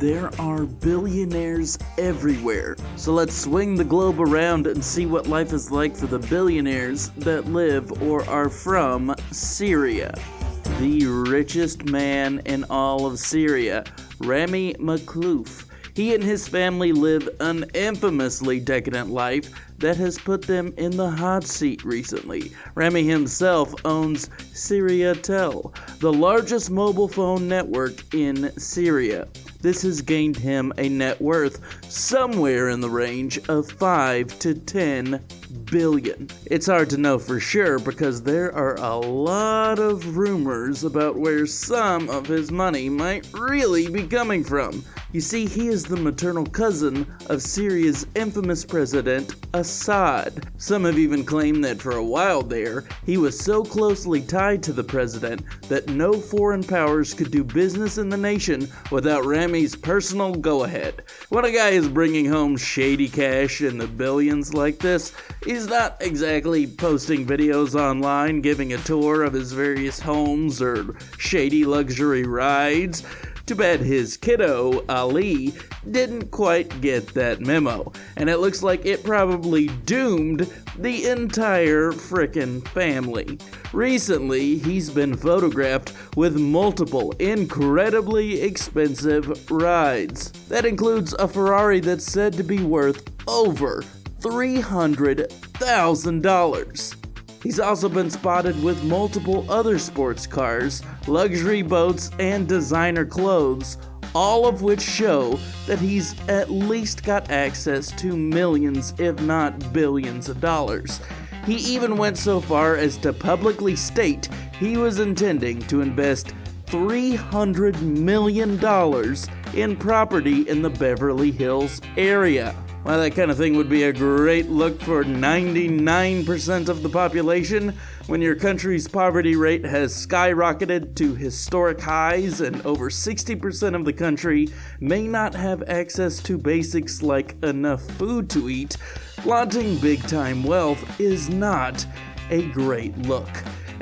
There are billionaires everywhere. So let's swing the globe around and see what life is like for the billionaires that live or are from Syria. The richest man in all of Syria, Rami Makhlouf. He and his family live an infamously decadent life that has put them in the hot seat recently. Rami himself owns Syriatel, the largest mobile phone network in Syria. This has gained him a net worth somewhere in the range of 5 to 10 billion. It's hard to know for sure because there are a lot of rumors about where some of his money might really be coming from. You see, he is the maternal cousin of Syria's infamous president, Assad. Some have even claimed that for a while there, he was so closely tied to the president that no foreign powers could do business in the nation without Rami's personal go-ahead. When a guy is bringing home shady cash in the billions like this, he's not exactly posting videos online giving a tour of his various homes or shady luxury rides. Too bad his kiddo, Ali, didn't quite get that memo, and it looks like it probably doomed the entire frickin' family. Recently, he's been photographed with multiple incredibly expensive rides. That includes a Ferrari that's said to be worth over $300,000. He's also been spotted with multiple other sports cars, luxury boats, and designer clothes, all of which show that he's at least got access to millions, if not billions of dollars. He even went so far as to publicly state he was intending to invest $300 million in property in the Beverly Hills area. While that kind of thing would be a great look for 99% of the population, when your country's poverty rate has skyrocketed to historic highs and over 60% of the country may not have access to basics like enough food to eat, flaunting big-time wealth is not a great look.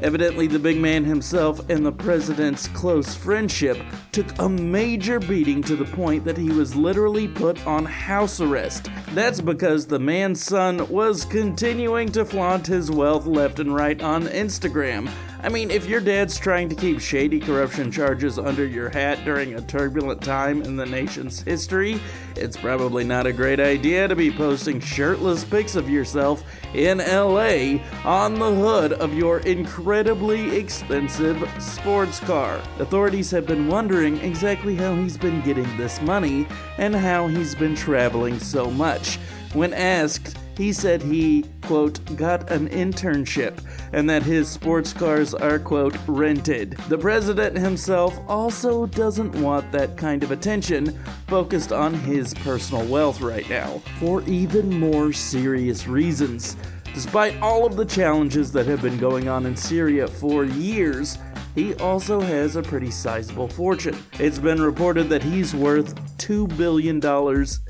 Evidently, the big man himself and the president's close friendship took a major beating to the point that he was literally put on house arrest. That's because the man's son was continuing to flaunt his wealth left and right on Instagram. I mean, if your dad's trying to keep shady corruption charges under your hat during a turbulent time in the nation's history, it's probably not a great idea to be posting shirtless pics of yourself in LA on the hood of your incredibly expensive sports car. Authorities have been wondering exactly how he's been getting this money and how he's been traveling so much. When asked, he said he, quote, got an internship, and that his sports cars are, quote, rented. The president himself also doesn't want that kind of attention focused on his personal wealth right now, for even more serious reasons. Despite all of the challenges that have been going on in Syria for years, he also has a pretty sizable fortune. It's been reported that he's worth $2 billion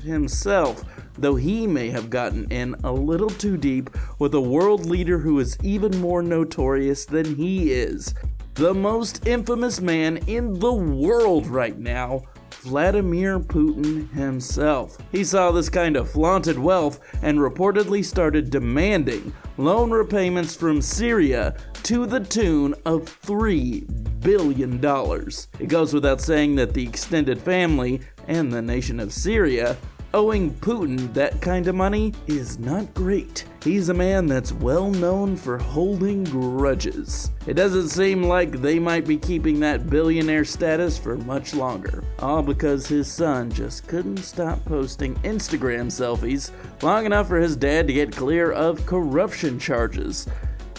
himself, though he may have gotten in a little too deep with a world leader who is even more notorious than he is. The most infamous man in the world right now, Vladimir Putin himself. He saw this kind of flaunted wealth and reportedly started demanding loan repayments from Syria to the tune of $3 billion. It goes without saying that the extended family and the nation of Syria owing Putin that kind of money is not great. He's a man that's well known for holding grudges. It doesn't seem like they might be keeping that billionaire status for much longer. All because his son just couldn't stop posting Instagram selfies long enough for his dad to get clear of corruption charges.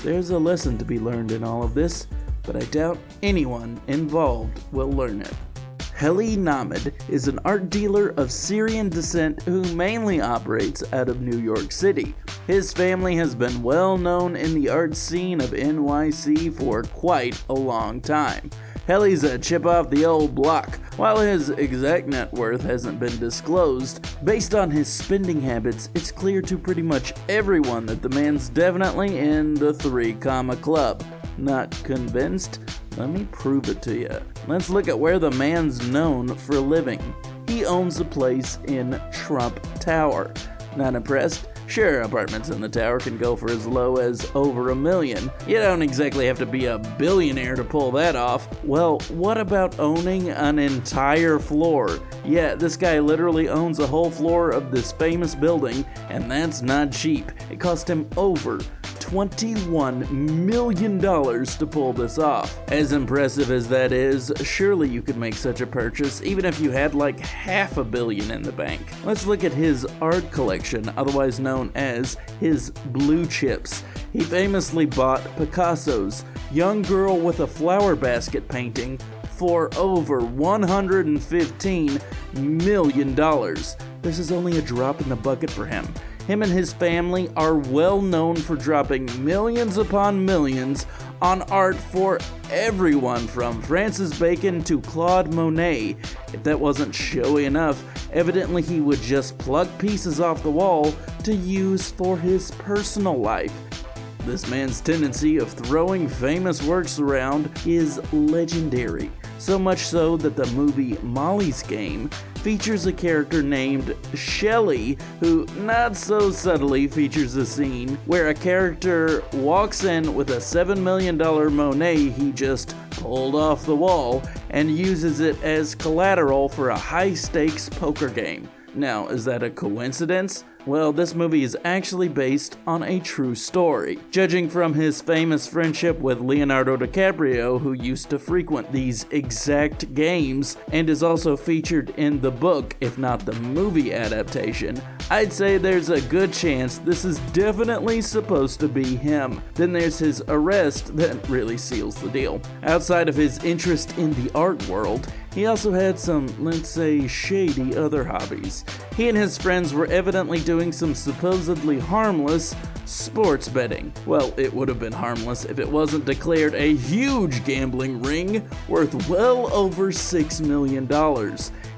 There's a lesson to be learned in all of this, but I doubt anyone involved will learn it. Helly Nahmad is an art dealer of Syrian descent who mainly operates out of New York City. His family has been well known in the art scene of NYC for quite a long time. Helly's a chip off the old block. While his exact net worth hasn't been disclosed, based on his spending habits, it's clear to pretty much everyone that the man's definitely in the 3 comma club. Not convinced? Let me prove it to you. Let's look at where the man's known for living. he owns a place in Trump Tower. Not impressed? Sure, apartments in the tower can go for as low as over $1 million. You don't exactly have to be a billionaire to pull that off. Well, what about owning an entire floor? Yeah, this guy literally owns a whole floor of this famous building, and that's not cheap. It cost him over $21 million to pull this off. As impressive as that is, surely you could make such a purchase even if you had like $500 million in the bank. Let's look at his art collection, otherwise known as his blue chips. He famously bought Picasso's Young Girl with a Flower Basket painting for over $115 million. This is only a drop in the bucket for him. Him and his family are well known for dropping millions upon millions on art for everyone from Francis Bacon to Claude Monet. If that wasn't showy enough, evidently he would just pluck pieces off the wall to use for his personal life. This man's tendency of throwing famous works around is legendary, so much so that the movie Molly's Game features a character named Shelley, who not so subtly features a scene where a character walks in with a $7 million Monet he just pulled off the wall and uses it as collateral for a high-stakes poker game. Now, is that a coincidence? Well, this movie is actually based on a true story. Judging from his famous friendship with Leonardo DiCaprio, who used to frequent these exact games, and is also featured in the book, if not the movie adaptation, I'd say there's a good chance this is definitely supposed to be him. Then there's his arrest that really seals the deal. Outside of his interest in the art world, he also had some, let's say, shady other hobbies. He and his friends were evidently doing some supposedly harmless sports betting. Well, it would have been harmless if it wasn't declared a huge gambling ring worth well over $6 million.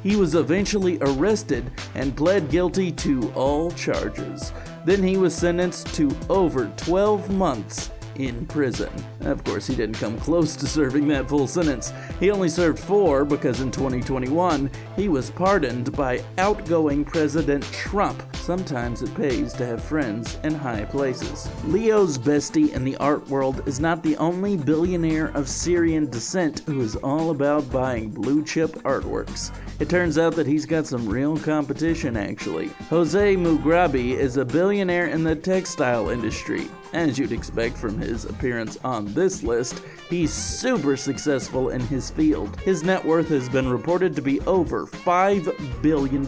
He was eventually arrested and pled guilty to all charges. Then he was sentenced to over 12 months in prison. Of course, he didn't come close to serving that full sentence. He only served 4 because in 2021, he was pardoned by outgoing President Trump. Sometimes it pays to have friends in high places. Leo's bestie in the art world is not the only billionaire of Syrian descent who is all about buying blue chip artworks. It turns out that he's got some real competition, actually. Jose Mugrabi is a billionaire in the textile industry. As you'd expect from his appearance on this list, he's super successful in his field. His net worth has been reported to be over $5 billion.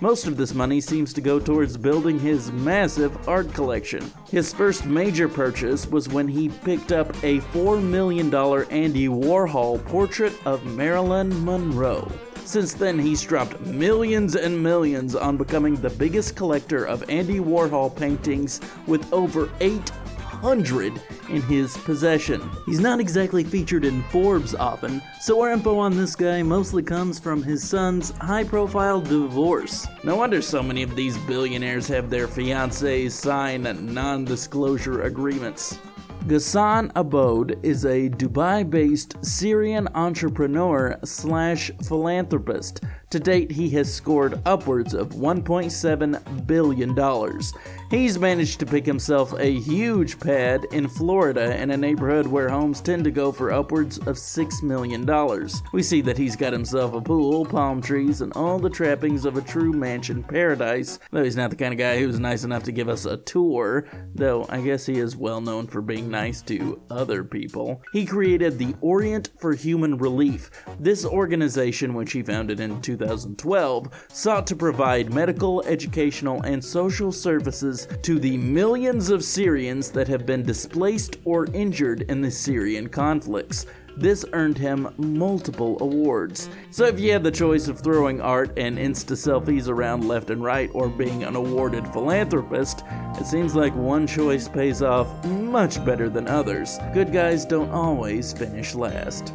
Most of this money seems to go towards building his massive art collection. His first major purchase was when he picked up a $4 million Andy Warhol portrait of Marilyn Monroe. Since then, he's dropped millions and millions on becoming the biggest collector of Andy Warhol paintings with over 800 in his possession. He's not exactly featured in Forbes often, so our info on this guy mostly comes from his son's high-profile divorce. No wonder so many of these billionaires have their fiancés sign non-disclosure agreements. Ghassan Aboud is a Dubai-based Syrian entrepreneur/philanthropist. To date, he has scored upwards of $1.7 billion. He's managed to pick himself a huge pad in Florida in a neighborhood where homes tend to go for upwards of $6 million. We see that he's got himself a pool, palm trees, and all the trappings of a true mansion paradise, though he's not the kind of guy who's nice enough to give us a tour, though I guess he is well known for being nice to other people. He created the Orient for Human Relief. This organization, which he founded in 2012, sought to provide medical, educational, and social services to the millions of Syrians that have been displaced or injured in the Syrian conflicts. This earned him multiple awards. So if you had the choice of throwing art and Insta selfies around left and right or being an awarded philanthropist, it seems like one choice pays off much better than others. Good guys don't always finish last.